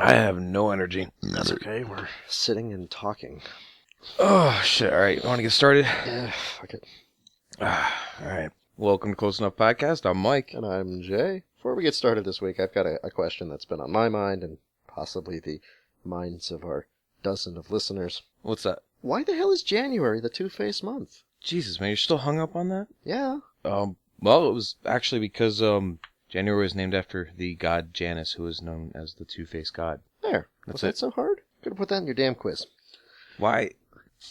I have no energy. That's okay. We're sitting and talking. Oh, shit. All right. Want to get started? Yeah, fuck it. All right. Welcome to Close Enough Podcast. I'm Mike. And I'm Jay. Before we get started this week, I've got a question that's been on my mind and possibly the minds of our dozen of listeners. What's that? Why the hell is January the two-faced month? Jesus, man. You're still hung up on that? Yeah. Well, it was actually because January was named after the god Janus, who is known as the two-faced god. There. That's was that so hard? Could have put that in your damn quiz. Why?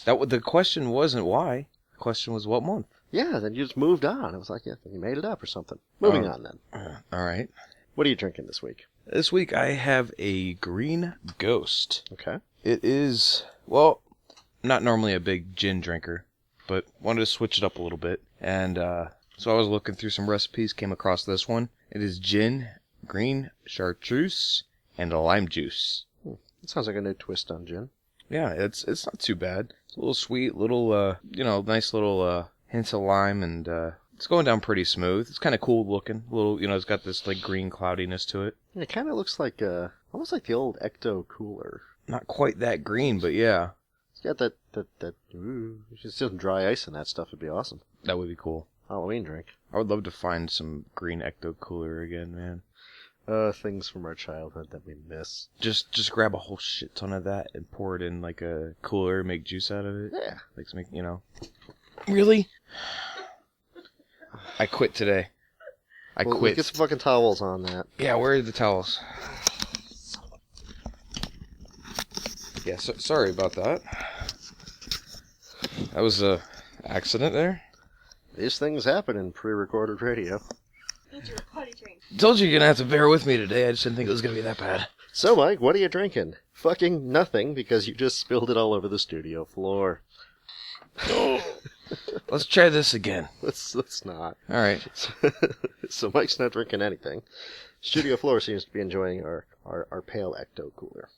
The question wasn't why. The question was what month. Yeah, then you just moved on. It was like, yeah, you made it up or something. Moving on then. All right. What are you drinking this week? This week I have a Green Ghost. Okay. It is, well, I'm not normally a big gin drinker, but wanted to switch it up a little bit. And so I was looking through some recipes, came across this one. It is gin, green chartreuse, and a lime juice. It sounds like a new twist on gin. Yeah, it's not too bad. It's a little sweet, little, nice little hints of lime, and it's going down pretty smooth. It's kind of cool looking. It's got this like green cloudiness to it. It kind of looks like, almost like the old Ecto Cooler. Not quite that green, but yeah. It's got that, just some dry ice in that stuff would be awesome. That would be cool. Halloween drink. I would love to find some green Ecto Cooler again, man. Things from our childhood that we miss. Just grab a whole shit ton of that and pour it in like a cooler, make juice out of it. Yeah. Like, Really? I quit today. I quit. Get some fucking towels on that. Yeah, where are the towels? Yeah, sorry about that. That was a accident there. These things happen in pre-recorded radio. Told you you're gonna have to bear with me today. I just didn't think it was gonna be that bad. So, Mike, what are you drinking? Fucking nothing, because you just spilled it all over the studio floor. Let's try this again. Let's not. All right. So Mike's not drinking anything. Studio floor seems to be enjoying our pale Ecto Cooler.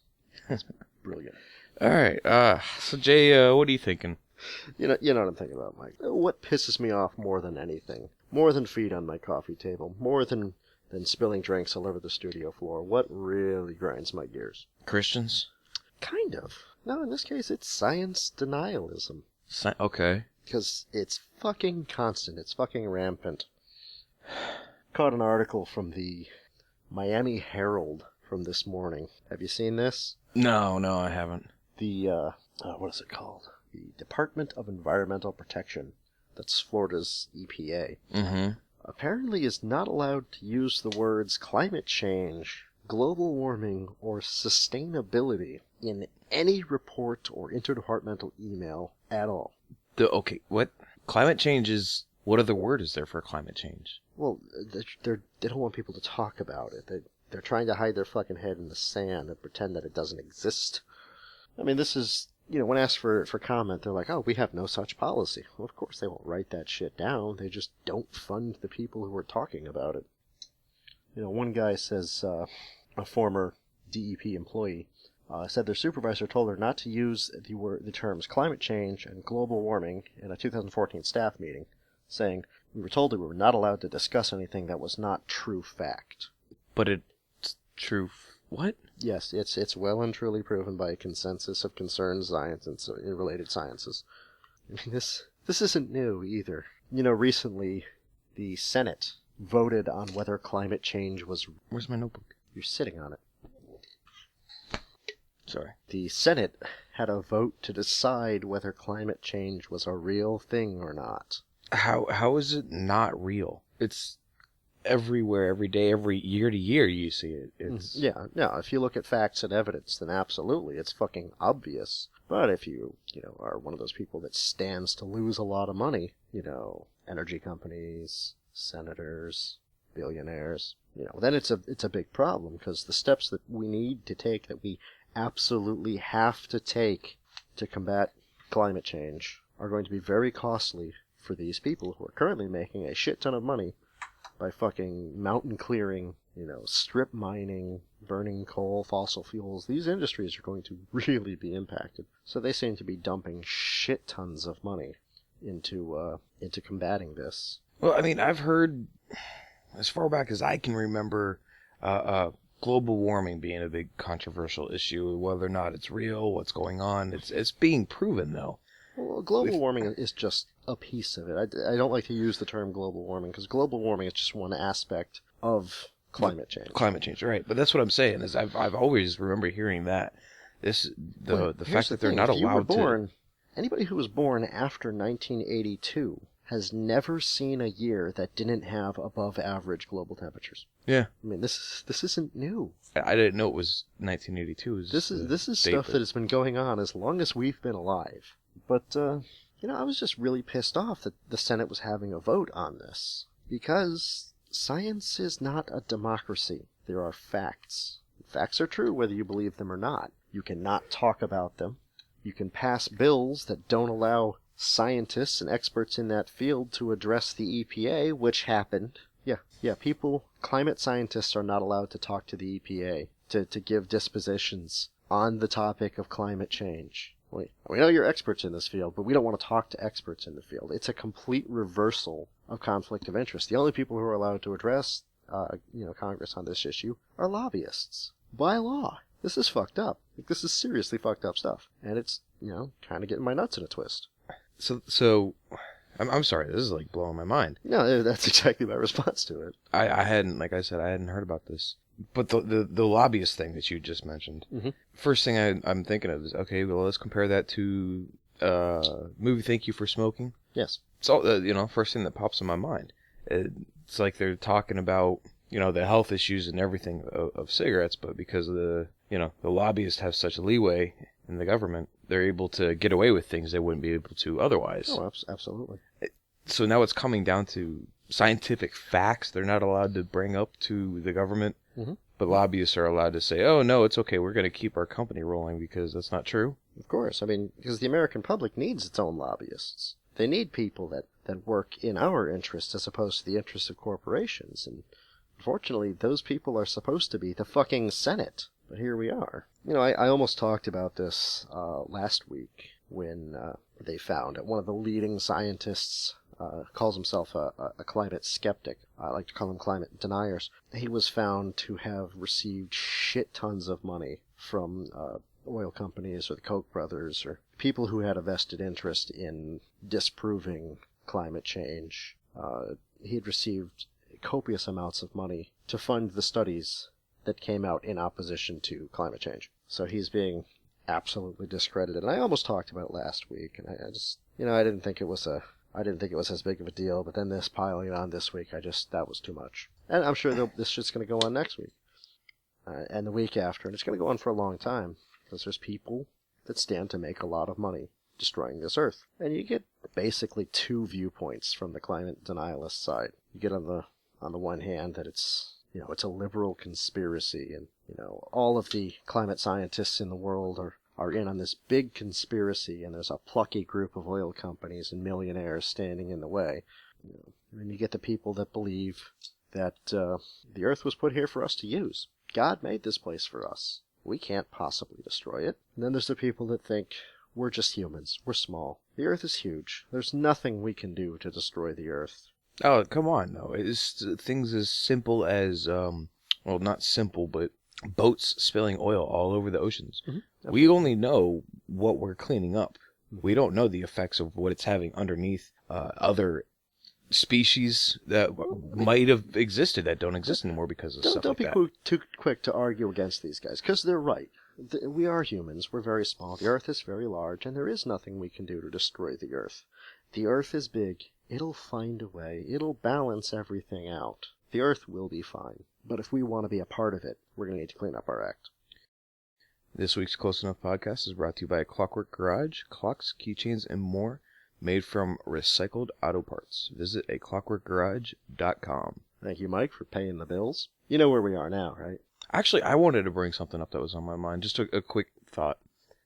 That's brilliant. All right. So Jay, what are you thinking? You know what I'm thinking about, Mike. What pisses me off more than anything, more than feet on my coffee table, more than spilling drinks all over the studio floor, what really grinds my gears? Christians? Kind of. No, in this case, it's science denialism. Okay. Because it's fucking constant. It's fucking rampant. Caught an article from the Miami Herald from this morning. Have you seen this? No, I haven't. The, what is it called? The Department of Environmental Protection. That's Florida's EPA. Mm-hmm. Apparently is not allowed to use the words climate change, global warming, or sustainability in any report or interdepartmental email at all. Okay, what? Climate change is... What other word is there for climate change? Well, they don't want people to talk about it. They're trying to hide their fucking head in the sand and pretend that it doesn't exist. I mean, this is... when asked for comment, they're like, oh, we have no such policy. Well, of course they won't write that shit down. They just don't fund the people who are talking about it. One guy says, a former DEP employee, said their supervisor told her not to use the terms climate change and global warming in a 2014 staff meeting, saying, we were told that we were not allowed to discuss anything that was not true fact. But it's true... What? Yes, it's well and truly proven by a consensus of concerned science and related sciences. I mean, this isn't new either. Recently, the Senate voted on whether climate change was... Where's my notebook? You're sitting on it. Sorry. The Senate had a vote to decide whether climate change was a real thing or not. How is it not real? It's... everywhere, every day, every year to year you see it. It's... Yeah, if you look at facts and evidence, then absolutely, it's fucking obvious. But if you are one of those people that stands to lose a lot of money, energy companies, senators, billionaires, then it's a big problem, because the steps that we need to take, that we absolutely have to take to combat climate change, are going to be very costly for these people who are currently making a shit ton of money by fucking mountain clearing, strip mining, burning coal, fossil fuels. These industries are going to really be impacted. So they seem to be dumping shit tons of money into combating this. Well, I mean, I've heard, as far back as I can remember, global warming being a big controversial issue, whether or not it's real, what's going on. It's being proven, though. Well, global warming is just a piece of it. I don't like to use the term global warming because global warming is just one aspect of climate change. Climate change, right? But that's what I'm saying. Is I've always remember hearing that the fact that they're not allowed to. Anybody who was born after 1982 has never seen a year that didn't have above average global temperatures. Yeah. I mean, this isn't new. I didn't know it was 1982. This is stuff that has been going on as long as we've been alive. But I was just really pissed off that the Senate was having a vote on this because science is not a democracy. There are facts. Facts are true whether you believe them or not. You cannot talk about them. You can pass bills that don't allow scientists and experts in that field to address the EPA, which happened. Yeah, climate scientists are not allowed to talk to the EPA to give dispositions on the topic of climate change. We know you're experts in this field, but we don't want to talk to experts in the field. It's a complete reversal of conflict of interest. The only people who are allowed to address Congress on this issue are lobbyists by law. This is fucked up. This is seriously fucked up stuff, and it's kind of getting my nuts in a twist. So, I'm sorry. This is like blowing my mind. No, that's exactly my response to it. I hadn't, like I said, I hadn't heard about this. But the lobbyist thing that you just mentioned, first thing I'm thinking of is, okay, well, let's compare that to movie Thank You for Smoking. Yes. So, first thing that pops in my mind. It's like they're talking about, the health issues and everything of cigarettes, but because of the lobbyists have such leeway in the government, they're able to get away with things they wouldn't be able to otherwise. Oh, absolutely. So now it's coming down to scientific facts they're not allowed to bring up to the government, but lobbyists are allowed to say, oh, no, it's okay, we're going to keep our company rolling because that's not true. Of course. I mean, because the American public needs its own lobbyists. They need people that work in our interests as opposed to the interests of corporations. And unfortunately, those people are supposed to be the fucking Senate. But here we are. I almost talked about this last week when they found one of the leading scientists calls himself a climate skeptic. I like to call them climate deniers. He was found to have received shit tons of money from oil companies or the Koch brothers or people who had a vested interest in disproving climate change. He had received copious amounts of money to fund the studies that came out in opposition to climate change. So he's being absolutely discredited. And I almost talked about it last week, and I just, I didn't think it was as big of a deal, but then this piling on this week, that was too much. And I'm sure this shit's going to go on next week. And the week after, and it's going to go on for a long time, because there's people that stand to make a lot of money destroying this earth. And you get basically two viewpoints from the climate denialist side. You get on the one hand that it's a liberal conspiracy, and all of the climate scientists in the world are in on this big conspiracy, and there's a plucky group of oil companies and millionaires standing in the way. And you get the people that believe that the earth was put here for us to use. God made this place for us. We can't possibly destroy it. And then there's the people that think we're just humans. We're small. The earth is huge. There's nothing we can do to destroy the earth. Oh, come on, though. It's things as simple as, well, not simple, but boats spilling oil all over the oceans. Mm-hmm. We only know what we're cleaning up. We don't know the effects of what it's having underneath other species that might have existed that don't exist anymore because of stuff like that. Don't be too quick to argue against these guys, because they're right. We are humans. We're very small. The earth is very large, and there is nothing we can do to destroy the earth. The earth is big. It'll find a way. It'll balance everything out. The earth will be fine. But if we want to be a part of it, we're going to need to clean up our act. This week's Close Enough podcast is brought to you by Clockwork Garage, clocks, keychains, and more made from recycled auto parts. Visit aclockworkgarage.com. Thank you, Mike, for paying the bills. You know where we are now, right? Actually, I wanted to bring something up that was on my mind. Just a quick thought.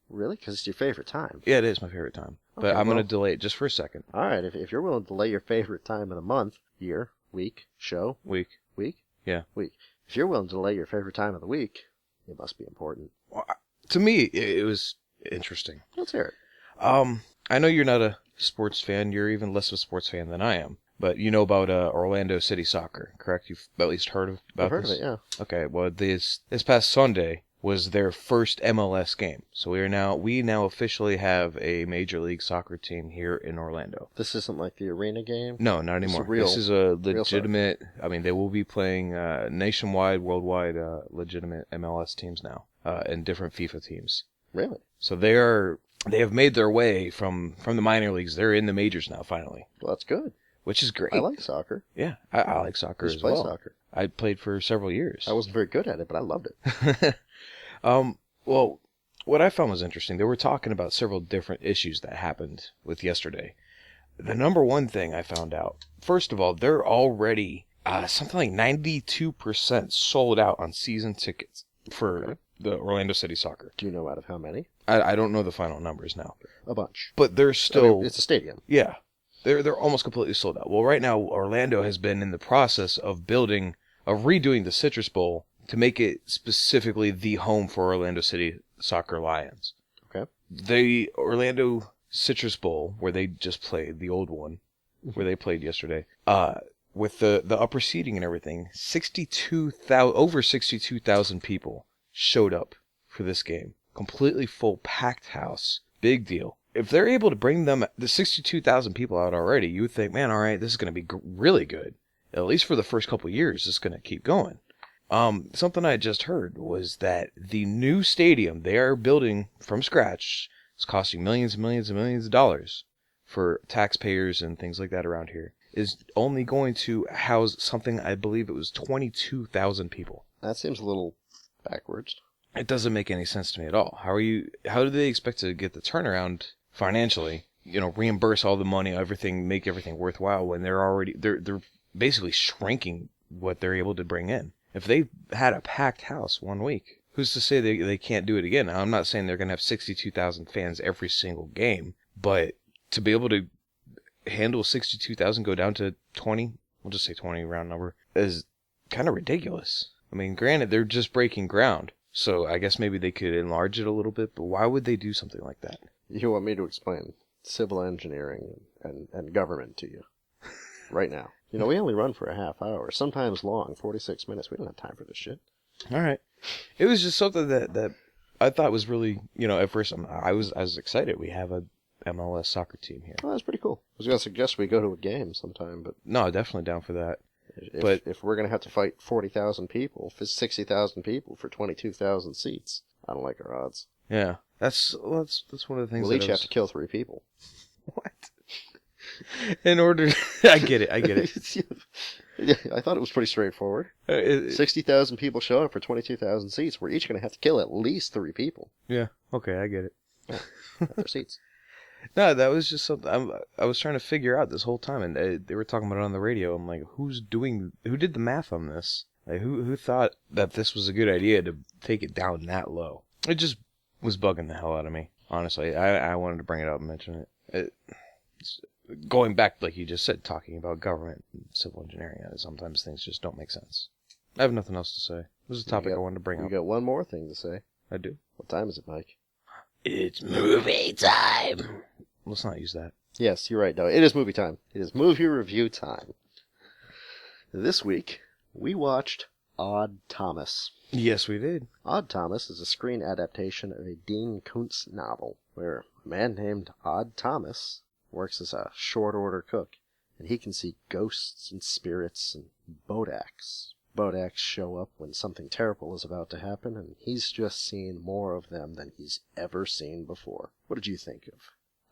Really? Because it's your favorite time. Yeah, it is my favorite time. But okay, I'm going to delay it just for a second. All right. If you're willing to delay your favorite time of the month, year, week, show. Week. Yeah. Week. If you're willing to delay your favorite time of the week, it must be important. Well, to me, it was interesting. Let's hear it. I know you're not a sports fan. You're even less of a sports fan than I am. But you know about Orlando City Soccer, correct? You've at least heard about I've heard this? of it, yeah. Okay, well, this past Sunday was their first MLS game. So we now officially have a Major League Soccer team here in Orlando. This isn't like the arena game? No, not anymore. This is a legitimate, I mean, they will be playing nationwide, worldwide, legitimate MLS teams now, and different FIFA teams. Really? So they have made their way from the minor leagues. They're in the majors now, finally. Well, that's good. Which is great. I like soccer. Yeah, I like soccer as well. Soccer. I played for several years. I wasn't very good at it, but I loved it. Well, what I found was interesting, they were talking about several different issues that happened with yesterday. The number one thing I found out, first of all, they're already something like 92% sold out on season tickets for the Orlando City Soccer. Do you know out of how many? I don't know the final numbers now. A bunch. But they're still... I mean, it's a stadium. Yeah. They're almost completely sold out. Well, right now, Orlando has been in the process of redoing the Citrus Bowl to make it specifically the home for Orlando City Soccer Lions. Okay. The Orlando Citrus Bowl, where they just played, the old one, where they played yesterday, with the upper seating and everything, over 62,000 people showed up for this game. Completely full, packed house. Big deal. If they're able to bring the 62,000 people out already, you would think, man, all right, this is going to be really good. At least for the first couple of years, it's going to keep going. Something I just heard was that the new stadium they are building from scratch is costing millions and millions and millions of dollars for taxpayers and things like that around here, is only going to house something, I believe it was 22,000 people. That seems a little backwards. It doesn't make any sense to me at all. How do they expect to get the turnaround financially, reimburse all the money, everything, make everything worthwhile when they're basically shrinking what they're able to bring in? If they had a packed house one week, who's to say they can't do it again? Now, I'm not saying they're going to have 62,000 fans every single game, but to be able to handle 62,000, go down to 20, we'll just say 20 round number, is kind of ridiculous. I mean, granted, they're just breaking ground, so I guess maybe they could enlarge it a little bit, but why would they do something like that? You want me to explain civil engineering and government to you right now? We only run for a half hour, sometimes long, 46 minutes. We don't have time for this shit. All right. It was just something that I thought was really, at first I was excited. We have a MLS soccer team here. Well, that's pretty cool. I was going to suggest we go to a game sometime, but... No, definitely down for that. If we're going to have to fight 40,000 people, 60,000 people for 22,000 seats, I don't like our odds. Yeah. That's one of the things we'll each have to kill 3 people. What? In order... I get it. Yeah, I thought it was pretty straightforward. 60,000 people show up for 22,000 seats. We're each going to have to kill at least 3 people. Yeah, okay, I get it. Yeah, that's our seats. No, that was just something I was trying to figure out this whole time, and they were talking about it on the radio. I'm like, who did the math on this? Like, who thought that this was a good idea to take it down that low? It just was bugging the hell out of me, honestly. I wanted to bring it up and mention it. Going back, like you just said, talking about government and civil engineering, sometimes things just don't make sense. I have nothing else to say. This is a topic I wanted to bring up. You got one more thing to say. I do. What time is it, Mike? It's movie time. Let's not use that. Yes, you're right. No, it is movie time. It is movie review time. This week, we watched Odd Thomas. Yes, we did. Odd Thomas is a screen adaptation of a Dean Koontz novel, where a man named Odd Thomas works as a short-order cook, and he can see ghosts and spirits and bodachs. Bodachs show up when something terrible is about to happen, and he's just seen more of them than he's ever seen before. What did you think of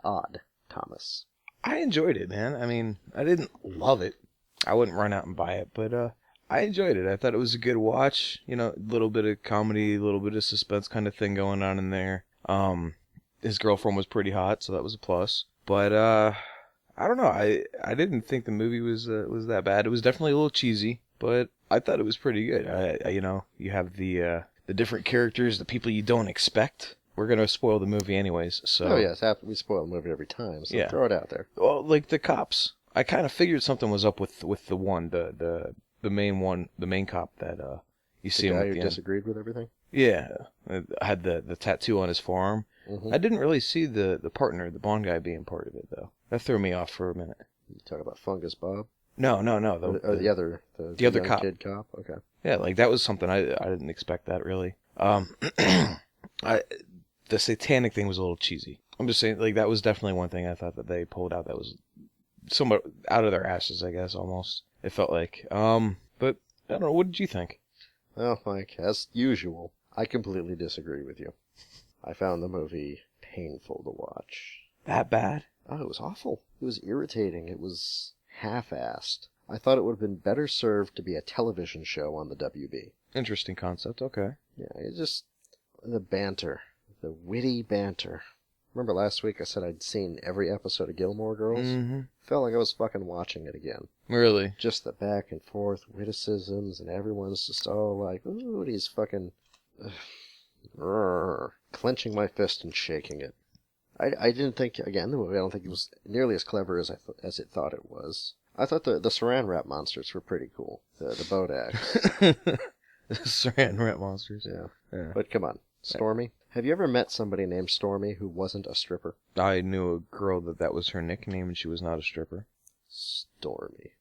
Odd Thomas? I enjoyed it, man. I mean, I didn't love it. I wouldn't run out and buy it, but I enjoyed it. I thought it was a good watch. A little bit of comedy, a little bit of suspense kind of thing going on in there. His girlfriend was pretty hot, so that was a plus. But I don't know. I didn't think the movie was that bad. It was definitely a little cheesy, but I thought it was pretty good. You have the different characters, the people you don't expect. We're gonna spoil the movie anyways, so. Oh yes, we spoil the movie every time. So yeah. Throw it out there. Well, like the cops, I kind of figured something was up with the one, the main cop that you see him at the end. The guy who disagreed with everything. Yeah, had the tattoo on his forearm. Mm-hmm. I didn't really see the partner, the blonde guy, being part of it though. That threw me off for a minute. You talk about Fungus Bob? No. Or the other other young cop. kid cop. Okay. Yeah, like that was something I didn't expect that really. The satanic thing was a little cheesy. I'm just saying, like that was definitely one thing I thought that they pulled out that was somewhat out of their asses, I guess almost. It felt like. But I don't know. What did you think? Well, Mike, as usual, I completely disagree with you. I found the movie painful to watch. That bad? Oh, it was awful. It was irritating. It was half-assed. I thought it would have been better served to be a television show on the WB. Interesting concept. Okay. Yeah, it just... The banter. The witty banter. Remember last week I said I'd seen every episode of Gilmore Girls? Mm-hmm. Felt like I was fucking watching it again. Really? Just the back and forth witticisms, and everyone's just all like, ooh, he's fucking... clenching my fist and shaking it. I didn't think, again, the movie, I don't think it was nearly as clever as it thought it was. I thought the saran wrap monsters were pretty cool. The bodachs. Saran wrap monsters. Yeah. But come on, Stormy. Have you ever met somebody named Stormy who wasn't a stripper? I knew a girl that was her nickname and she was not a stripper. Stormy,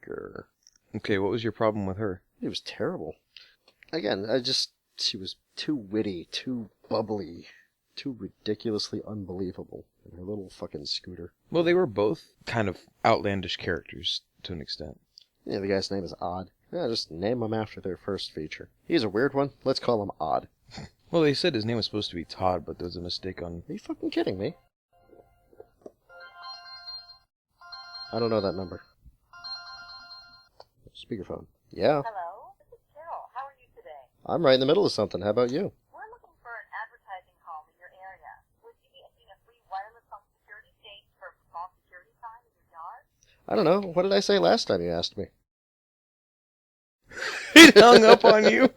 grr. Okay, what was your problem with her? It was terrible. Again, she was too witty, too bubbly, too ridiculously unbelievable in her little fucking scooter. Well, they were both kind of outlandish characters to an extent. Yeah, the guy's name is Odd. Yeah, just name him after their first feature. He's a weird one. Let's call him Odd. Well, they said his name was supposed to be Todd, but there was a mistake on... Are you fucking kidding me? I don't know that number. Speakerphone. Yeah. Hello, this is Carol. How are you today? I'm right in the middle of something. How about you? We're looking for an advertising home in your area. Would you be interested in a free wireless home security stage for small security time in your yard? I don't know. What did I say last time you asked me? He hung up on you.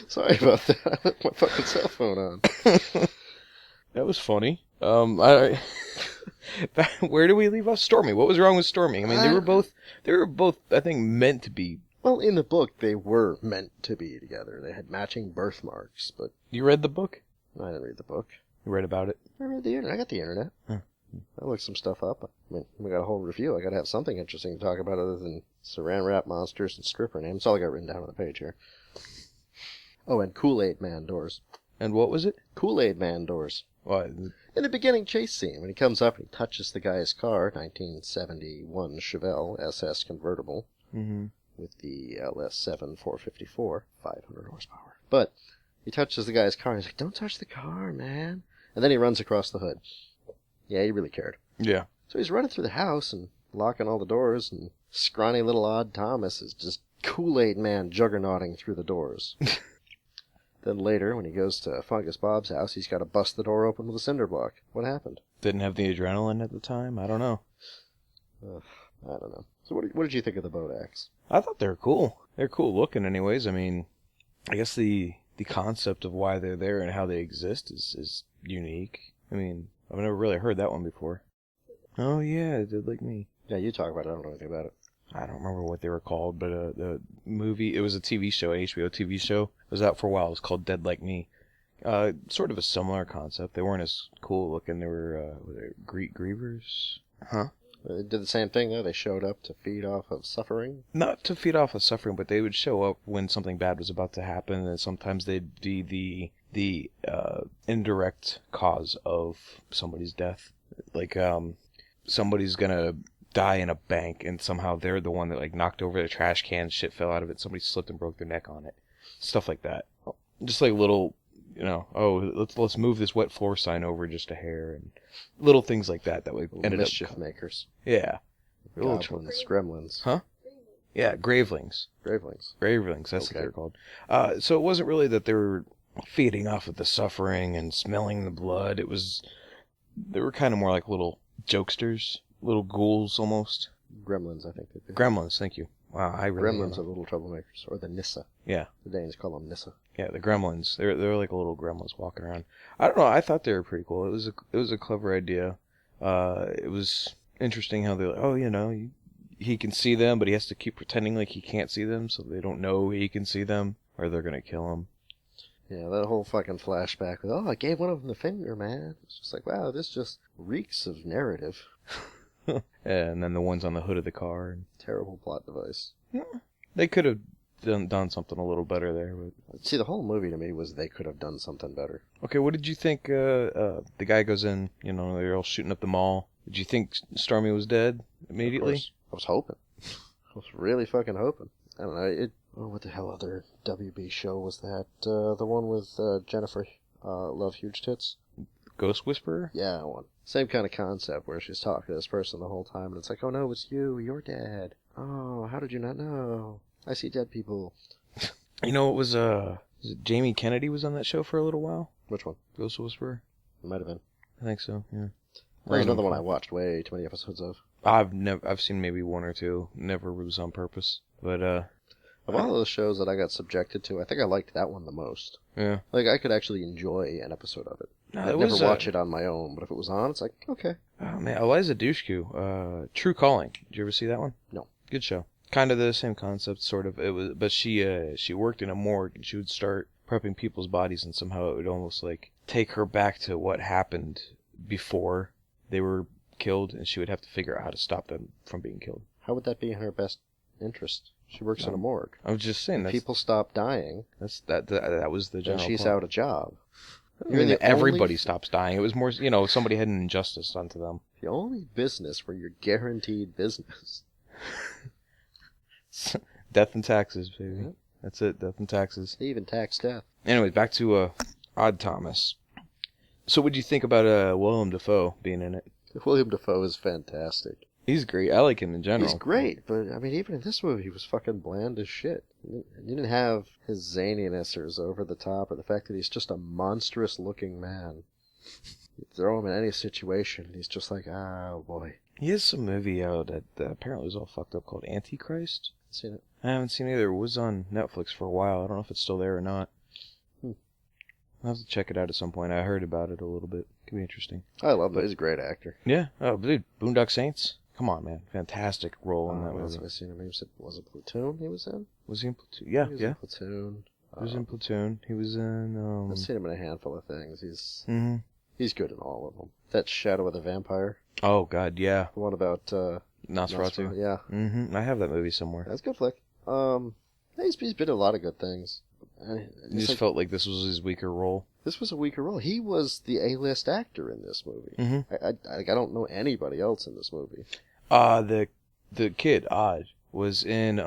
Sorry about that. I left my fucking cell phone on. That was funny. Where do we leave off? Stormy. What was wrong with Stormy? I mean, they were both, I think, meant to be. Well, in the book, they were meant to be together. They had matching birthmarks, but... You read the book? I didn't read the book. You read about it? I read the internet. I got the internet. Huh. I looked some stuff up. I mean, we got a whole review. I got to have something interesting to talk about other than saran wrap monsters and stripper names. That's all I got written down on the page here. Oh, and Kool-Aid Man doors. And what was it? Kool-Aid Man doors. What? In the beginning chase scene, when he comes up and he touches the guy's car, 1971 Chevelle SS convertible, with the LS7 454, 500 horsepower. But he touches the guy's car and he's like, don't touch the car, man. And then he runs across the hood. Yeah, he really cared. Yeah. So he's running through the house and locking all the doors, and scrawny little Odd Thomas is just Kool-Aid Man juggernauting through the doors. Then later, when he goes to Fungus Bob's house, he's got to bust the door open with a cinder block. What happened? Didn't have the adrenaline at the time? I don't know. I don't know. So what did you think of the bodachs? I thought they were cool. They're cool looking anyways. I mean, I guess the concept of why they're there and how they exist is unique. I mean, I've never really heard that one before. Oh, yeah, it did like me. Yeah, you talk about it. I don't know anything about it. I don't remember what they were called, but the movie, it was a TV show, an HBO TV show. It was out for a while. It was called Dead Like Me. Sort of a similar concept. They weren't as cool looking. They were grievers? Huh? They did the same thing, though. They showed up to feed off of suffering. Not to feed off of suffering, but they would show up when something bad was about to happen, and sometimes they'd be the indirect cause of somebody's death. Like, somebody's gonna die in a bank, and somehow they're the one that like knocked over the trash can, shit fell out of it, somebody slipped and broke their neck on it, stuff like that. Just like little, let's move this wet floor sign over just a hair, and little things like that would ended mischief up makers. Yeah, Goblins, gremlins. Huh? Yeah, gravelings. Gravelings. That's what they're called. So it wasn't really that they were feeding off of the suffering and smelling the blood. They were kind of more like little jokesters. Little ghouls, almost. Gremlins, I think. Gremlins, thank you. Wow, I really Gremlins are little troublemakers, or the Nissa. Yeah. The Danes call them Nissa. Yeah, the gremlins. They're like little gremlins walking around. I don't know. I thought they were pretty cool. It was a clever idea. It was interesting how they're like, he can see them, but he has to keep pretending like he can't see them, so they don't know he can see them, or they're gonna kill him. Yeah, that whole fucking flashback with, I gave one of them the finger, man. It's just like, wow, this just reeks of narrative. And then the ones on the hood of the car. Terrible plot device. They could have done something a little better there. But... See, the whole movie to me was they could have done something better. Okay, what did you think? The guy goes in, they're all shooting up the mall. Did you think Stormy was dead immediately? Of course. I was hoping. I was really fucking hoping. I don't know. What the hell other WB show was that? The one with Jennifer Love Huge Tits? Ghost Whisperer? Yeah, one. Same kind of concept where she's talking to this person the whole time, and it's like, oh no, it's you. You're dead. Oh, how did you not know? I see dead people. It was Jamie Kennedy was on that show for a little while? Which one? Ghost Whisperer? It might have been. I think so, yeah. There's another one I watched way too many episodes of. I've seen maybe one or two. Never was on purpose. But, of all those shows that I got subjected to, I think I liked that one the most. Yeah. Like, I could actually enjoy an episode of it. I'd never watch it on my own, but if it was on, it's like, okay. Oh, man, Eliza Dushku, True Calling. Did you ever see that one? No. Good show. Kind of the same concept, sort of. It was, but she worked in a morgue, and she would start prepping people's bodies, and somehow it would almost, like, take her back to what happened before they were killed, and she would have to figure out how to stop them from being killed. How would that be in her best interest? She works in a morgue. I was just saying that people stop dying. That was the general. And she's point. out of job. I mean, everybody stops dying. It was more, somebody had an injustice done to them. The only business where you're guaranteed business. Death and taxes, baby. Yeah. That's it. Death and taxes. They even tax death. Anyways, back to Odd Thomas. So, what do you think about Willem Dafoe being in it? William Dafoe is fantastic. He's great. I like him in general. He's great, but I mean, even in this movie, he was fucking bland as shit. He didn't have his zaniness or his over the top, or the fact that he's just a monstrous looking man. You throw him in any situation, and he's just like, oh boy. He has some movie out that apparently was all fucked up called Antichrist. Seen it? I haven't seen it either. It was on Netflix for a while. I don't know if it's still there or not. I'll have to check it out at some point. I heard about it a little bit. Could be interesting. I love him. He's a great actor. Yeah. Oh, dude. Boondock Saints? Come on, man. Fantastic role in that movie. Have I seen him? Was it Platoon he was in? Was he in Platoon? Yeah, He was yeah. in Platoon. He was in Platoon. He was in, I've seen him in a handful of things. Mm-hmm. He's good in all of them. That Shadow of the Vampire. Oh, God, yeah. The one about, Nosferatu. Yeah. Mm-hmm. I have that movie somewhere. That's a good flick. He's been in a lot of good things. You just felt like this was his weaker role. This was a weaker role. He was the A-list actor in this movie. Mm-hmm. I don't know anybody else in this movie. The kid, Odd, was in, I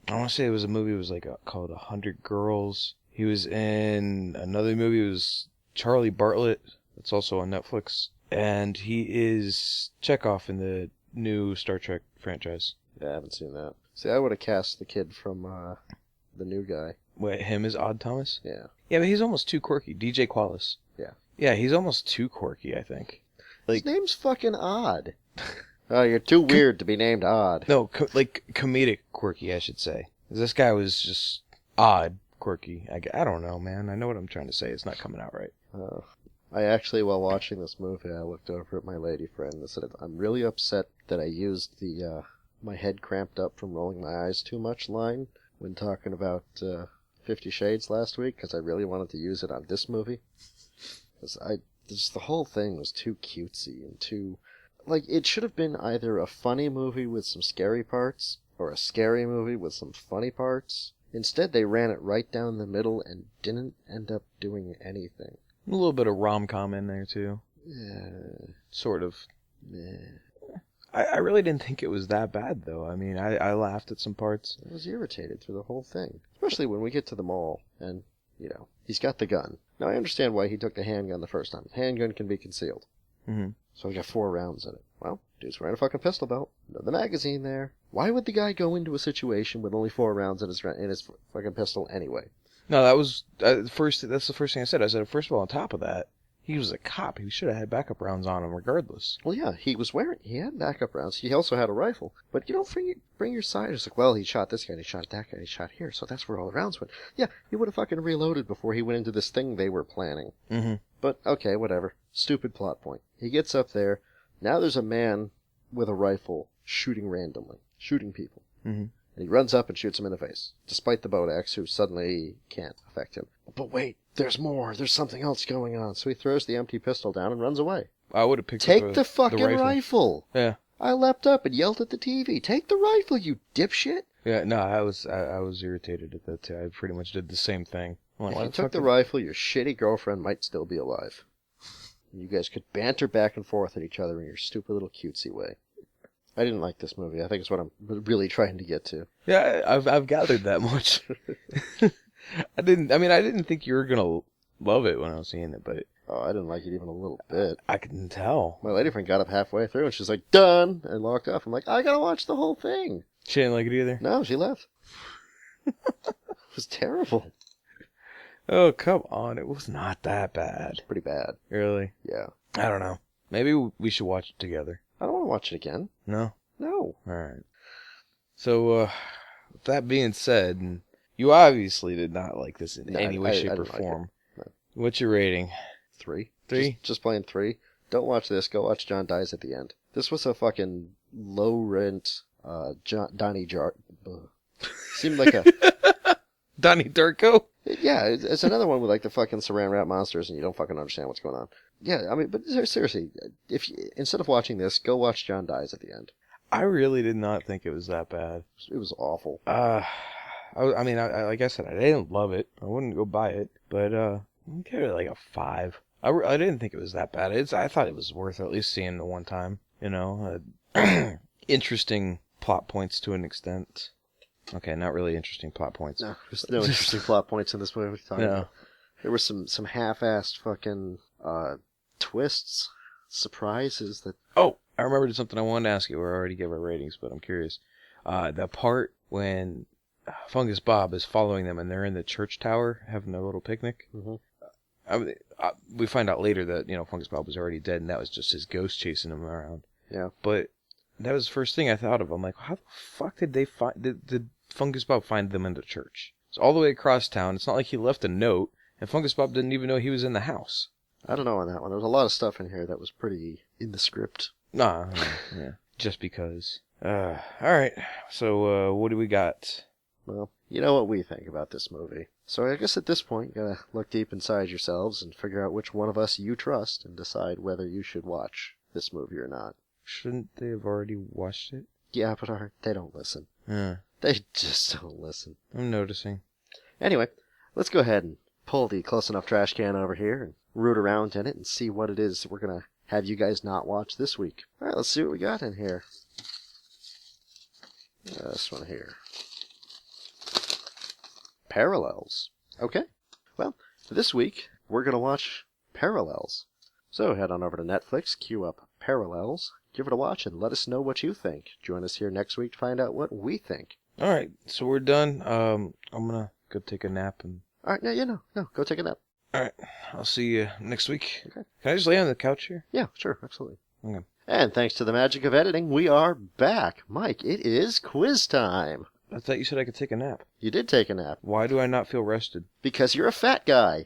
want to say it was a movie, it was like called 100 Girls. He was in another movie, it was Charlie Bartlett. That's also on Netflix. And he is Chekhov in the new Star Trek franchise. Yeah, I haven't seen that. See, I would have cast the kid from the new guy. Wait, him as Odd Thomas? Yeah. Yeah, but he's almost too quirky. DJ Qualis. Yeah. Yeah, he's almost too quirky, I think. His name's fucking Odd. Oh, you're too weird to be named Odd. No, comedic quirky, I should say. This guy was just odd quirky. I don't know, man. I know what I'm trying to say. It's not coming out right. I actually, while watching this movie, I looked over at my lady friend and said, I'm really upset that I used the my head cramped up from rolling my eyes too much line when talking about 50 Shades last week, because I really wanted to use it on this movie. Because the whole thing was too cutesy and too... Like, it should have been either a funny movie with some scary parts, or a scary movie with some funny parts. Instead, they ran it right down the middle and didn't end up doing anything. A little bit of rom-com in there, too. Yeah. Sort of. Yeah. I really didn't think it was that bad, though. I mean, I laughed at some parts. I was irritated through the whole thing. Especially when we get to the mall, and, he's got the gun. Now, I understand why he took the handgun the first time. Handgun can be concealed. Mm-hmm. So we got 4 rounds in it. Well, dude's wearing a fucking pistol belt. The magazine there. Why would the guy go into a situation with only 4 rounds in his fucking pistol anyway? No, that was that's the first thing I said. I said, first of all, on top of that, he was a cop. He should have had backup rounds on him regardless. Well, yeah, he had backup rounds. He also had a rifle. But you don't bring your side. It's like, well, he shot this guy, and he shot that guy, and he shot here, so that's where all the rounds went. Yeah, he would have fucking reloaded before he went into this thing they were planning. Mm-hmm. But, okay, whatever. Stupid plot point. He gets up there. Now there's a man with a rifle shooting randomly. Shooting people. Mm-hmm. And he runs up and shoots him in the face, despite the bodach, who suddenly can't affect him. But wait, there's more. There's something else going on. So he throws the empty pistol down and runs away. I would have picked Take up the fucking rifle. rifle. Yeah. I leapt up and yelled at the TV. Take the rifle, you dipshit. Yeah, no, I was irritated at that too. I pretty much did the same thing. I'm like, If why you the took fuck the did- rifle, your shitty girlfriend might still be alive. You guys could banter back and forth at each other in your stupid little cutesy way. I didn't like this movie. I think it's what I'm really trying to get to. Yeah, I've gathered that much. I didn't think you were gonna love it when I was seeing it, but Oh, I didn't like it even a little bit. I can tell. My lady friend got up halfway through and she's like, done, and locked off. I'm like, I gotta watch the whole thing. She didn't like it either. No, she left. It was terrible. Oh, come on. It was not that bad. Pretty bad. Really? Yeah. I don't know. Maybe we should watch it together. I don't want to watch it again. No? No. Alright. So, with that being said, and you obviously did not like this in any way, shape, or didn't like it. form. No. What's your rating? 3. 3? Just plain 3. Don't watch this. Go watch John Dies at the End. This was a fucking low-rent Donnie Jar... Seemed like a... Donnie Darko? Yeah, it's another one with like the fucking saran wrap monsters and you don't fucking understand what's going on. Yeah, I mean, but seriously, if you, instead of watching this, go watch John Dies at the End. I really did not think it was that bad. It was awful. I like I said, I didn't love it. I wouldn't go buy it, but I'd give it like a 5. I didn't think it was that bad. I thought it was worth at least seeing the one time. You know, interesting plot points to an extent. Okay, not really interesting plot points. No, there's no interesting plot points in this movie. No. There were some half-assed fucking twists, surprises that... Oh, I remembered something I wanted to ask you. We already gave our ratings, but I'm curious. The part when Fungus Bob is following them and they're in the church tower having a little picnic. Mm-hmm. We find out later that, Fungus Bob was already dead and that was just his ghost chasing him around. Yeah. But that was the first thing I thought of. I'm like, how the fuck did they find... Did Fungus Bob find them in the church? It's all the way across town. It's not like he left a note, and Fungus Bob didn't even know he was in the house. I don't know on that one. There was a lot of stuff in here that was pretty in the script. Nah, yeah. Just because. Alright. So, what do we got? Well, you know what we think about this movie. So I guess at this point, you gotta look deep inside yourselves and figure out which one of us you trust and decide whether you should watch this movie or not. Shouldn't they have already watched it? Yeah, but they don't listen. Yeah. They just don't listen. I'm noticing. Anyway, let's go ahead and pull the Close Enough trash can over here and root around in it and see what it is we're gonna have you guys not watch this week. Alright, let's see what we got in here. This one here. Parallels. Okay. Well, this week, we're going to watch Parallels. So head on over to Netflix, queue up Parallels, give it a watch, and let us know what you think. Join us here next week to find out what we think. Alright, so we're done. I'm gonna go take a nap and... Alright, no, go take a nap. Alright, I'll see you next week. Okay. Can I just lay on the couch here? Yeah, sure, absolutely. Okay. And thanks to the magic of editing, we are back. Mike, it is quiz time. I thought you said I could take a nap. You did take a nap. Why do I not feel rested? Because you're a fat guy.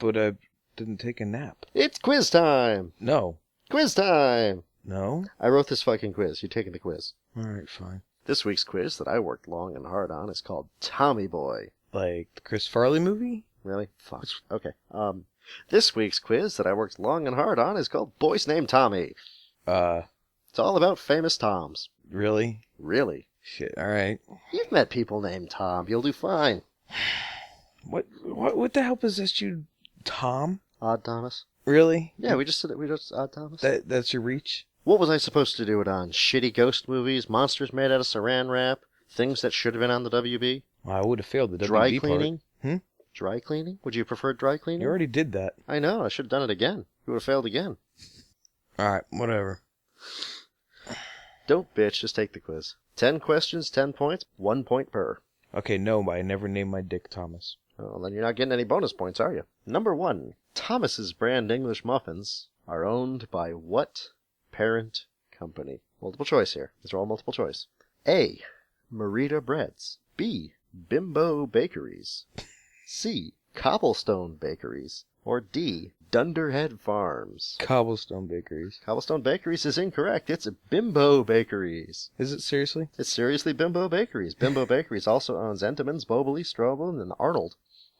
But I didn't take a nap. It's quiz time. No. Quiz time. No? I wrote this fucking quiz. You're taking the quiz. Alright, fine. This week's quiz that I worked long and hard on is called Tommy Boy. Like the Chris Farley movie? Really? Fuck. Okay. This week's quiz that I worked long and hard on is called Boys Named Tommy. It's all about famous Toms. Really? Really? Shit, alright. You've met people named Tom. You'll do fine. What the hell possessed you, Tom? Odd Thomas? Really? Yeah, we just Odd Thomas. That's your reach? What was I supposed to do it on? Shitty ghost movies, monsters made out of saran wrap, things that should have been on the WB? Well, I would have failed the Dry WB cleaning? part. Dry cleaning? Would you prefer dry cleaning? You already did that. I know, I should have done it again. You would have failed again. Alright, whatever. Don't bitch, just take the quiz. 10 questions, 10 points, 1 point per. Okay, no, but I never named my dick Thomas. Well, then you're not getting any bonus points, are you? Number 1. Thomas's brand English muffins are owned by what parent company? Multiple choice here. These are all multiple choice. A. Merita Breads. B. Bimbo Bakeries. C. Cobblestone Bakeries. Or D. Dunderhead Farms. Cobblestone Bakeries. Cobblestone Bakeries is incorrect. It's Bimbo Bakeries. Is it seriously? It's seriously Bimbo Bakeries. Bimbo Bakeries also owns Entenmann's, Bobley, Strobel, and Arnold.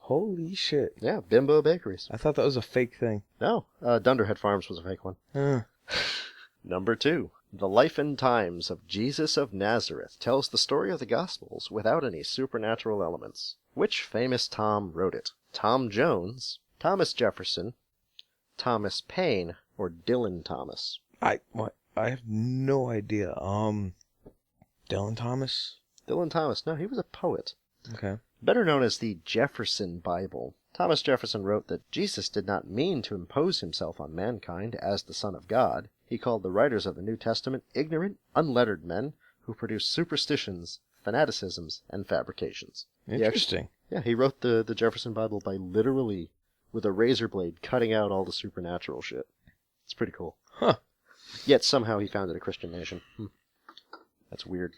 Holy shit. Yeah, Bimbo Bakeries. I thought that was a fake thing. No, Dunderhead Farms was a fake one. Number 2. The Life and Times of Jesus of Nazareth tells the story of the Gospels without any supernatural elements. Which famous Tom wrote it? Tom Jones, Thomas Jefferson, Thomas Paine, or Dylan Thomas? I have no idea. Dylan Thomas? Dylan Thomas. No, he was a poet. Okay. Better known as the Jefferson Bible. Thomas Jefferson wrote that Jesus did not mean to impose himself on mankind as the Son of God. He called the writers of the New Testament ignorant, unlettered men who produced superstitions, fanaticisms, and fabrications. Interesting. He wrote the Jefferson Bible by literally, with a razor blade, cutting out all the supernatural shit. It's pretty cool. Huh. Yet somehow he founded a Christian nation. That's weird.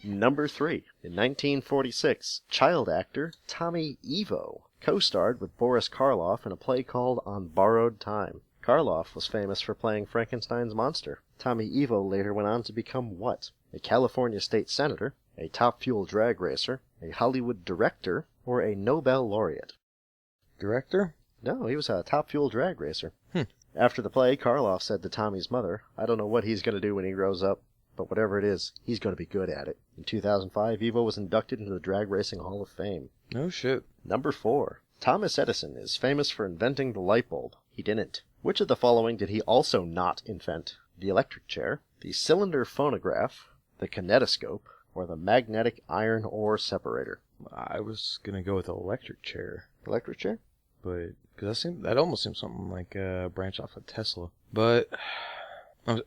Number 3. In 1946, child actor Tommy Evo co-starred with Boris Karloff in a play called On Borrowed Time. Karloff was famous for playing Frankenstein's monster. Tommy Evo later went on to become what? A California state senator, a Top Fuel drag racer, a Hollywood director, or a Nobel laureate? Director? No, he was a Top Fuel drag racer. After the play, Karloff said to Tommy's mother, "I don't know what he's going to do when he grows up, but whatever it is, he's going to be good at it." In 2005, Evo was inducted into the Drag Racing Hall of Fame. No shit. Number 4. Thomas Edison is famous for inventing the light bulb. He didn't. Which of the following did he also not invent? The electric chair, the cylinder phonograph, the kinetoscope, or the magnetic iron ore separator? I was gonna go with electric chair, Electric chair? but because that almost seems something like a branch off of Tesla. But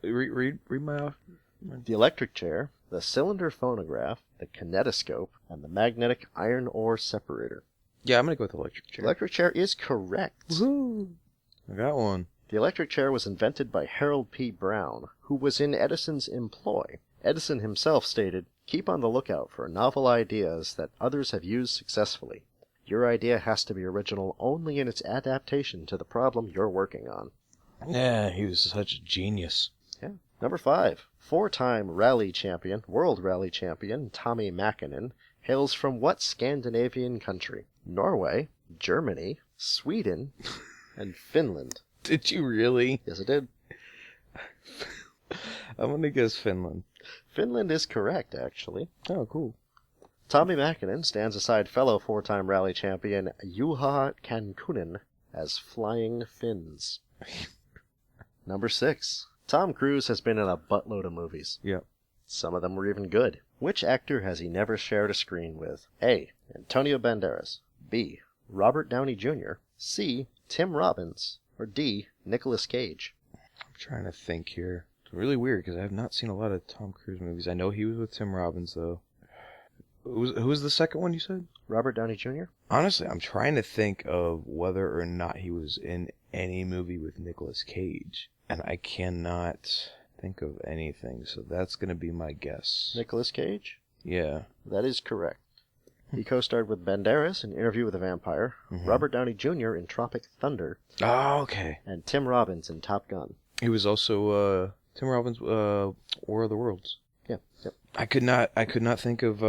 read my off. The electric chair, the cylinder phonograph, the kinetoscope, and the magnetic iron ore separator. Yeah, I'm gonna go with electric chair. Electric chair is correct. Woohoo! I got one. The electric chair was invented by Harold P. Brown, who was in Edison's employ. Edison himself stated, "Keep on the lookout for novel ideas that others have used successfully. Your idea has to be original only in its adaptation to the problem you're working on." Yeah, he was such a genius. Yeah. Number 5. 4-time rally champion, world rally champion, Tommy Mäkinen hails from what Scandinavian country? Norway, Germany, Sweden, and Finland. Did you really? Yes, it did. I'm gonna guess Finland. Finland is correct, actually. Oh, cool. Tommy Mäkinen stands aside fellow 4-time rally champion Juha Kankkunen as Flying Finns. Number 6. Tom Cruise has been in a buttload of movies. Yep. Some of them were even good. Which actor has he never shared a screen with? A. Antonio Banderas. B. Robert Downey Jr. C. Tim Robbins. Or D. Nicolas Cage. I'm trying to think here. It's really weird because I have not seen a lot of Tom Cruise movies. I know he was with Tim Robbins, though. Who was the second one you said? Robert Downey Jr.? Honestly, I'm trying to think of whether or not he was in any movie with Nicolas Cage. And I cannot think of anything, so that's going to be my guess. Nicolas Cage? Yeah. That is correct. He co-starred with Banderas in Interview with a Vampire, Robert Downey Jr. in Tropic Thunder, Oh, okay. and Tim Robbins in Top Gun. He was also Tim Robbins' War of the Worlds. Yeah, yep. I could not think of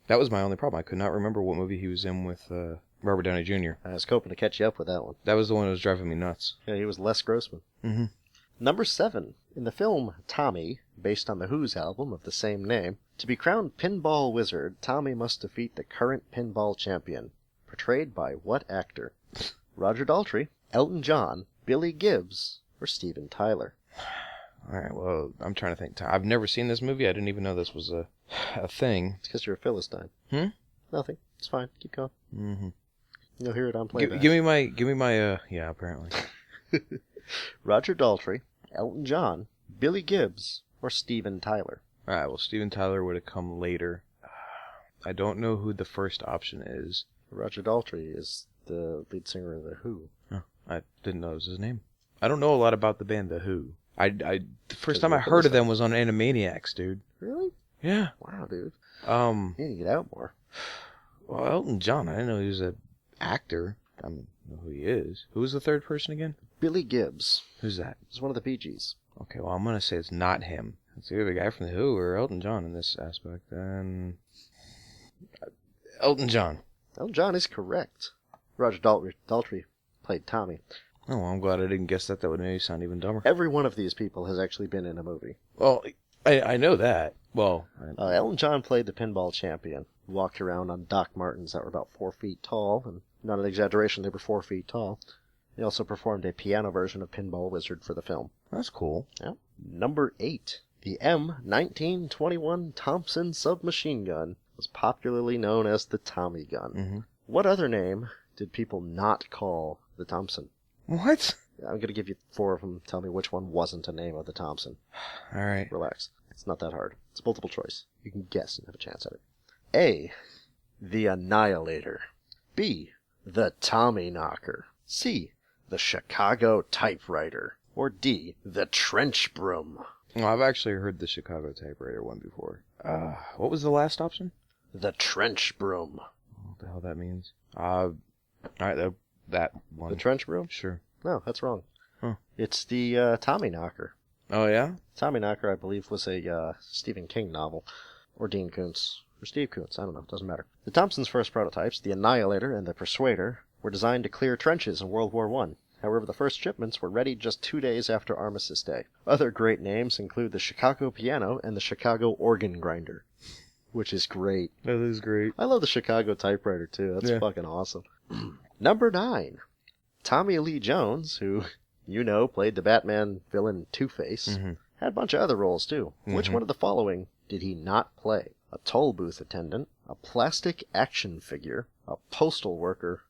that was my only problem. I could not remember what movie he was in with Robert Downey Jr. I was hoping to catch you up with that one. That was the one that was driving me nuts. Yeah, he was Les Grossman. Mm-hmm. Number 7. In the film Tommy, based on the Who's album of the same name, to be crowned pinball wizard, Tommy must defeat the current pinball champion. Portrayed by what actor? Roger Daltrey, Elton John, Billy Gibbs, or Steven Tyler? All right, well, I'm trying to think. I've never seen this movie. I didn't even know this was a thing. It's because you're a Philistine. Nothing. It's fine. Keep going. Mm-hmm. You'll hear it on playback. Give me my yeah, apparently. Roger Daltrey, Elton John, Billy Gibbs, or Steven Tyler? All right, well, Steven Tyler would have come later. I don't know who the first option is. Roger Daltrey is the lead singer of The Who. Oh, I didn't know it was his name. I don't know a lot about the band The Who. The first time I you're a heard of Philistine. them was on Animaniacs, dude. Really? Yeah. Wow, dude. You need to get out more. Well, Elton John, I didn't know he was an actor. I mean, I know who he is. Who was the third person again? Billy Gibbs. Who's that? He's one of the Bee Gees. Okay, well, I'm going to say it's not him. It's either the guy from The Who or Elton John in this aspect. Elton John. Elton John is correct. Roger Daltrey played Tommy. Oh, well, I'm glad I didn't guess that. That would make me sound even dumber. Every one of these people has actually been in a movie. Well, I know that. Well, Elton John played the pinball champion, who walked around on Doc Martens that were about 4 feet tall, and not an exaggeration, they were 4 feet tall. He also performed a piano version of Pinball Wizard for the film. that's cool. Yeah. Number 8. The M1921 Thompson submachine gun was popularly known as the Tommy gun. Mm-hmm. What other name did people not call the Thompson? What? I'm going to give you 4 of them. Tell me which one wasn't a name of the Thompson. All right. Relax. It's not that hard. It's multiple choice. You can guess and have a chance at it. A. The Annihilator. B. The Tommy Knocker. C. The Chicago Typewriter. Or D. The Trench Broom. Well, I've actually heard the Chicago typewriter one before. What was the last option? The Trench Broom. What the hell that means? All right, that one. The Trench Broom? Sure. No, that's wrong. Huh. It's the Tommy Knocker. Oh, yeah? Tommy Knocker, I believe, was a Stephen King novel. Or Dean Koontz. Or Steve Koontz. I don't know. It doesn't matter. The Thompson's first prototypes, the Annihilator and the Persuader, were designed to clear trenches in World War I. However, the first shipments were ready just 2 days after Armistice Day. Other great names include the Chicago Piano and the Chicago Organ Grinder, which is great. That is great. I love the Chicago Typewriter, too. That's fucking awesome. Number 9. Tommy Lee Jones, who, played the Batman villain Two-Face, had a bunch of other roles, too. Which one of the following did he not play? A toll booth attendant, a plastic action figure, a postal worker,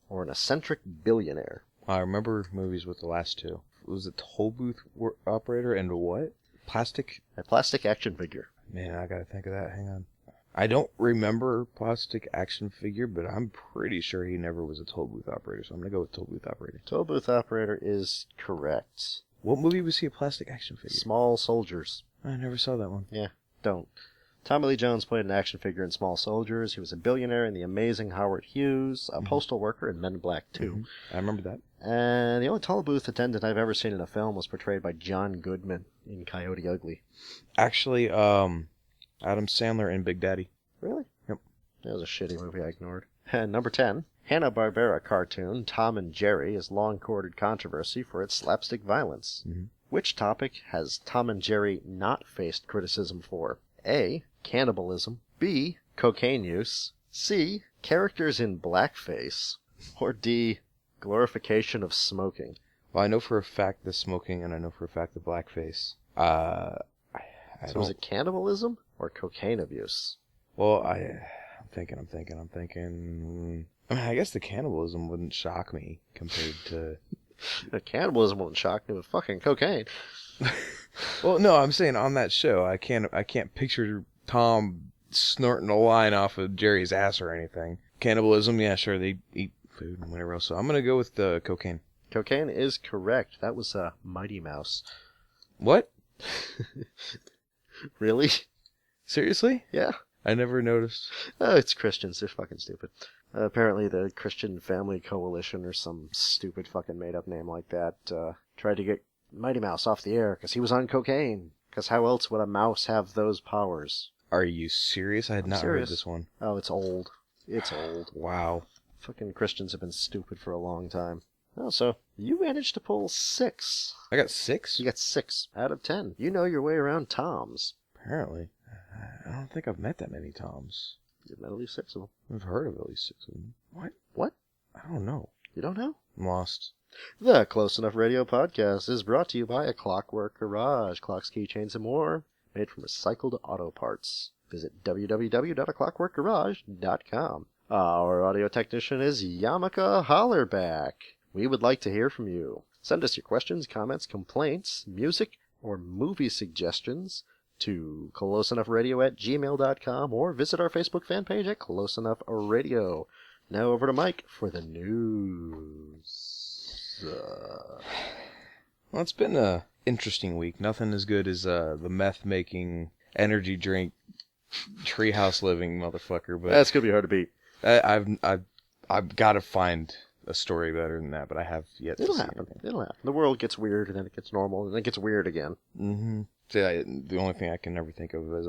or an eccentric billionaire? I remember movies with the last two. Was it toll booth operator and what? Plastic? A plastic action figure. Man, I gotta think of that. Hang on. I don't remember plastic action figure, but I'm pretty sure he never was a toll booth operator, so I'm gonna go with toll booth operator. Toll booth operator is correct. What movie was he a plastic action figure? Small Soldiers. I never saw that one. Yeah, don't. Tommy Lee Jones played an action figure in Small Soldiers. He was a billionaire in The Amazing Howard Hughes, a postal worker in Men in Black 2. I remember that. And the only toll booth attendant I've ever seen in a film was portrayed by John Goodman in Coyote Ugly. Actually, Adam Sandler in Big Daddy. Really? Yep. That was a shitty movie I ignored. And number 10, Hanna-Barbera cartoon Tom and Jerry is long-courted controversy for its slapstick violence. Which topic has Tom and Jerry not faced criticism for? A. Cannibalism. B. Cocaine use. C. Characters in blackface. Or D. Glorification of smoking. Well, I know for a fact the smoking, and I know for a fact the blackface. So was it cannibalism or cocaine abuse? Well, I'm thinking. I mean, I guess the cannibalism wouldn't shock me compared to... The cannibalism wouldn't shock me, but fucking cocaine. Well, no, I'm saying on that show, I can't picture Tom snorting a line off of Jerry's ass or anything. Cannibalism, yeah, sure, they eat food and whatever else. So I'm gonna go with the cocaine. Cocaine is correct. That was Mighty Mouse. What? Really? Seriously? Yeah. I never noticed. Oh, it's Christians. They're fucking stupid. Apparently the Christian Family Coalition or some stupid fucking made-up name like that tried to get Mighty Mouse off the air because he was on cocaine. Because how else would a mouse have those powers? Are you serious? I had not heard this one. Oh, it's old. It's old. Wow. Fucking Christians have been stupid for a long time. Oh, so you managed to pull 6. I got 6? You got 6 out of 10. You know your way around Toms. Apparently. I don't think I've met that many Toms. You've met at least 6 of them. I've heard of at least 6 of them. What? What? I don't know. You don't know? I'm lost. The Close Enough Radio podcast is brought to you by A Clockwork Garage. Clocks, keychains, and more. Made from recycled auto parts. Visit www.aclockworkgarage.com. Our audio technician is Yamaka Hollerback. We would like to hear from you. Send us your questions, comments, complaints, music, or movie suggestions to closeenoughnradio@gmail.com or visit our Facebook fan page at Close Enough Radio. Now over to Mike for the news. Well, it's been a interesting week. Nothing as good as the meth-making, energy drink, treehouse living motherfucker. But that's gonna be hard to beat. I've got to find a story better than that, but I have yet to see anything. It'll happen. The world gets weird, and then it gets normal, and then it gets weird again. Mm-hmm. So, the only thing I can never think of is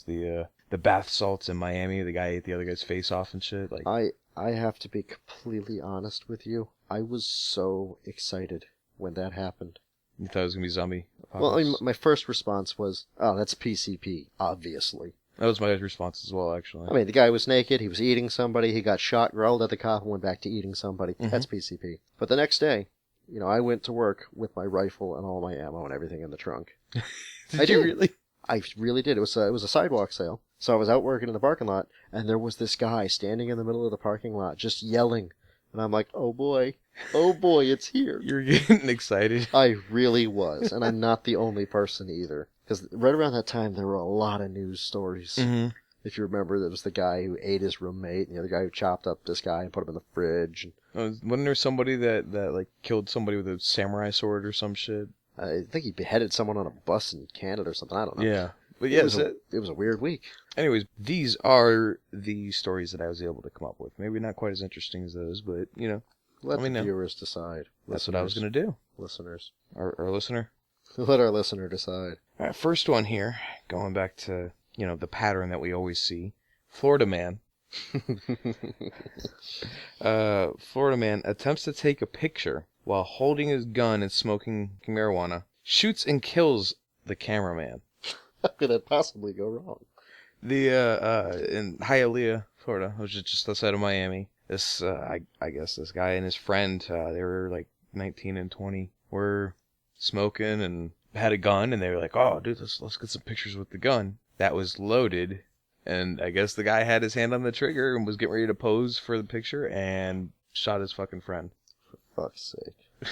the bath salts in Miami. The guy ate the other guy's face off and shit. Like, I have to be completely honest with you. I was so excited when that happened. You thought it was going to be zombie Well, I mean, apocalypse? my first response was, oh, that's PCP, obviously. That was my response as well, actually. I mean, the guy was naked, he was eating somebody, he got shot, growled at the cop, and went back to eating somebody. Mhm. That's PCP. But the next day, I went to work with my rifle and all my ammo and everything in the trunk. Did you really? I really did. It was a sidewalk sale. So I was out working in the parking lot, and there was this guy standing in the middle of the parking lot just yelling. And I'm like, oh boy, it's here. You're getting excited. I really was, and I'm not the only person either. Because right around that time, there were a lot of news stories. Mm-hmm. If you remember, there was the guy who ate his roommate, and the other guy who chopped up this guy and put him in the fridge. Wasn't there somebody that like killed somebody with a samurai sword or some shit? I think he beheaded someone on a bus in Canada or something. I don't know. Yeah. But It yeah, was a weird week. anyways, these are the stories that I was able to come up with. Maybe not quite as interesting as those, but, Let me the know. viewers decide. That's what I was going to do. Listeners. Our listener. Let our listener decide. All right, first one here, going back to, the pattern that we always see. Florida man. Florida man attempts to take a picture while holding his gun and smoking marijuana. Shoots and kills the cameraman. How could that possibly go wrong? In Hialeah, Florida, which is just outside of Miami. This, I guess this guy and his friend, they were like 19 and 20, were smoking and had a gun, and they were like, oh, dude, let's get some pictures with the gun. That was loaded, and I guess the guy had his hand on the trigger and was getting ready to pose for the picture and shot his fucking friend. For fuck's sake.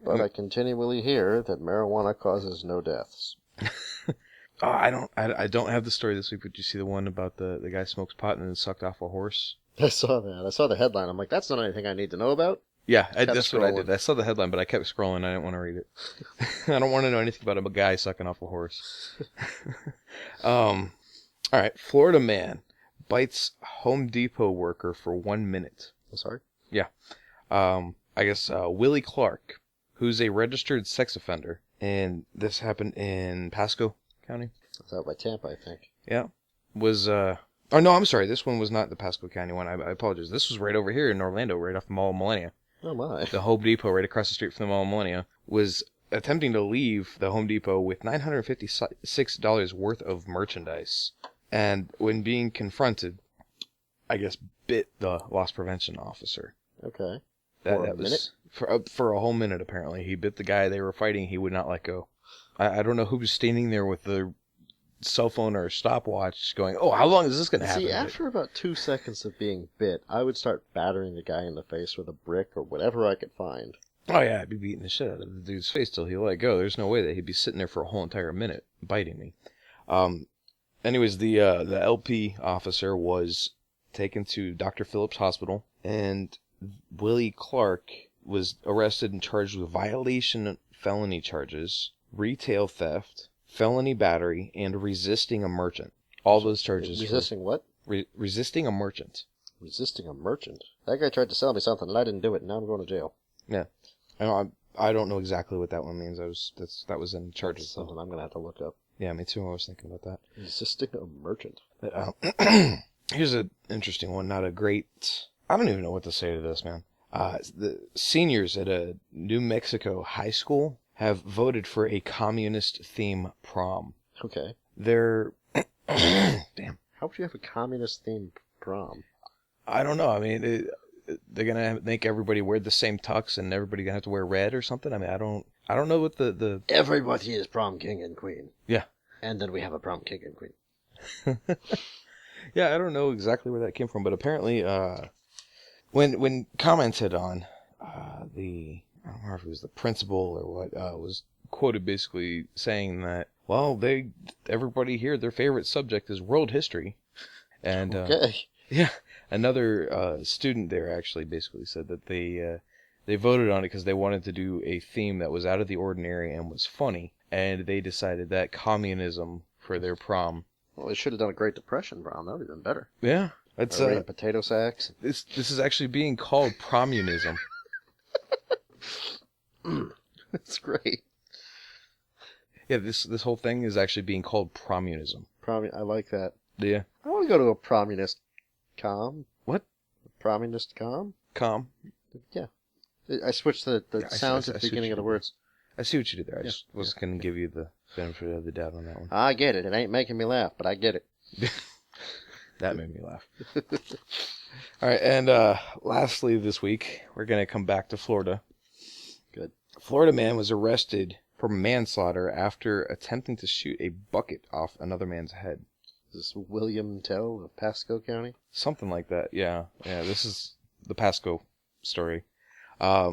But I continually hear that marijuana causes no deaths. Oh, I don't have the story this week, but did you see the one about the guy smokes pot and then sucked off a horse? I saw that. I saw the headline. I'm like, that's not anything I need to know about. Yeah, Kept that's what I did. scrolling. I saw the headline, but I kept scrolling. I didn't want to read it. I don't want to know anything about a guy sucking off a horse. All right. Florida man bites Home Depot worker for 1 minute. I'm sorry? Yeah. I guess Willie Clark, who's a registered sex offender, and this happened in Pasco County. That's out by Tampa, I think. Yeah. Was oh no, I'm sorry. This one was not the Pasco County one. I apologize. This was right over here in Orlando, right off the Mall of Millennia. Oh my. The Home Depot right across the street from the Mall of Millennia was attempting to leave the Home Depot with $956 worth of merchandise. And when being confronted, I guess bit the loss prevention officer. Okay. That For a was for a whole minute, apparently. He bit the guy they were fighting. He would not let go. I don't know who was standing there with the cell phone or stopwatch going, oh, how long is this going to happen? See, after about 2 seconds of being bit, I would start battering the guy in the face with a brick or whatever I could find. Oh, yeah, I'd be beating the shit out of the dude's face till he let go. There's no way that he'd be sitting there for a whole entire minute biting me. Anyways, the LP officer was taken to Dr. Phillips Hospital, and Willie Clark was arrested and charged with violation felony charges, retail theft, felony battery, and resisting a merchant. All those charges. Resisting what? Resisting a merchant. Resisting a merchant? That guy tried to sell me something and I didn't do it, and now I'm going to jail. Yeah. I don't know exactly what that one means. That was in charges. That's something I'm going to have to look up. Yeah, me too. I was thinking about that. Resisting a merchant. But, here's an interesting one. Not a great... I don't even know what to say to this, man. The seniors at a New Mexico high school have voted for a communist theme prom. Okay. They're... Damn. How would you have a communist-themed prom? I don't know. I mean, they're going to make everybody wear the same tux and everybody going to have to wear red or something? I mean, I don't know what the... Everybody is prom king and queen. Yeah. And then we have a prom king and queen. Yeah, I don't know exactly where that came from, but apparently, when commented on, I don't know if it was the principal or what, was quoted basically saying that, well, everybody here, their favorite subject is world history. And, Okay. yeah, another student there actually basically said that they voted on it because they wanted to do a theme that was out of the ordinary and was funny, and they decided that communism for their prom. Well, they should have done a Great Depression prom. That would have been better. Yeah, that's potato sacks. this is actually being called promunism. That's great. Yeah, this whole thing is actually being called promunism. I like that. Yeah. I want to go to a promunist com. What? Prominist calm? Calm. Yeah. I switched the Yeah, sounds I at the see what beginning you of the did words. I see what you did there. I Yeah, just was going to give you the benefit of the doubt on that one. I get it. It ain't making me laugh, but I get it. That made me laugh. All right, and lastly this week, we're going to come back to Florida. Good. A Florida man was arrested for manslaughter after attempting to shoot a bucket off another man's head. Is this William Tell of Pasco County? Something like that, yeah. Yeah, this is the Pasco story. I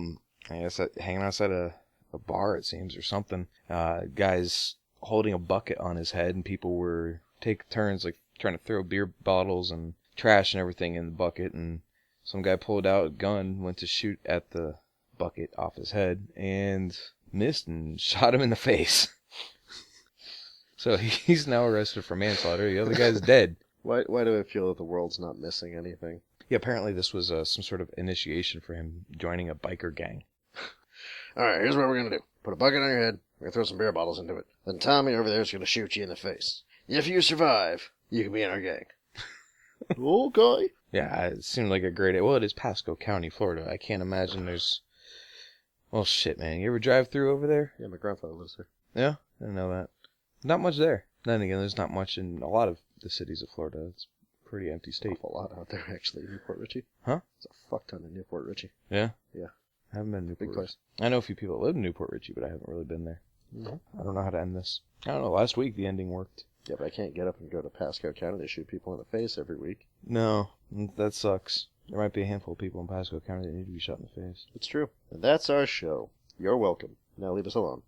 guess hanging outside a bar, it seems, or something. Guy's holding a bucket on his head, and people were taking turns, like, trying to throw beer bottles and trash and everything in the bucket, and some guy pulled out a gun, went to shoot at the bucket off his head, and missed and shot him in the face. So he's now arrested for manslaughter. The other guy's dead. Why do I feel that the world's not missing anything? Yeah, apparently this was some sort of initiation for him joining a biker gang. Alright, here's what we're gonna do. Put a bucket on your head, we're gonna throw some beer bottles into it. Then Tommy over there is gonna shoot you in the face. If you survive, you can be in our gang. Okay. Yeah, it seemed like a great... Well, it is Pasco County, Florida. I can't imagine there's... Well, shit, man. You ever drive through over there? Yeah, my grandfather lives there. Yeah? I didn't know that. Not much there. Then again, there's not much in a lot of the cities of Florida. It's a pretty empty state. Awful lot out there, actually, in Newport Richie. Huh? There's a fuck ton in Newport Richie. Yeah? Yeah. I haven't been to Newport Big place. Richie. I know a few people that live in Newport Richie, but I haven't really been there. Mm-hmm. I don't know how to end this. I don't know. Last week, the ending worked. Yeah, but I can't get up and go to Pasco County to shoot people in the face every week. No, that sucks. There might be a handful of people in Pasco County that need to be shot in the face. It's true. And that's our show. You're welcome. Now leave us alone.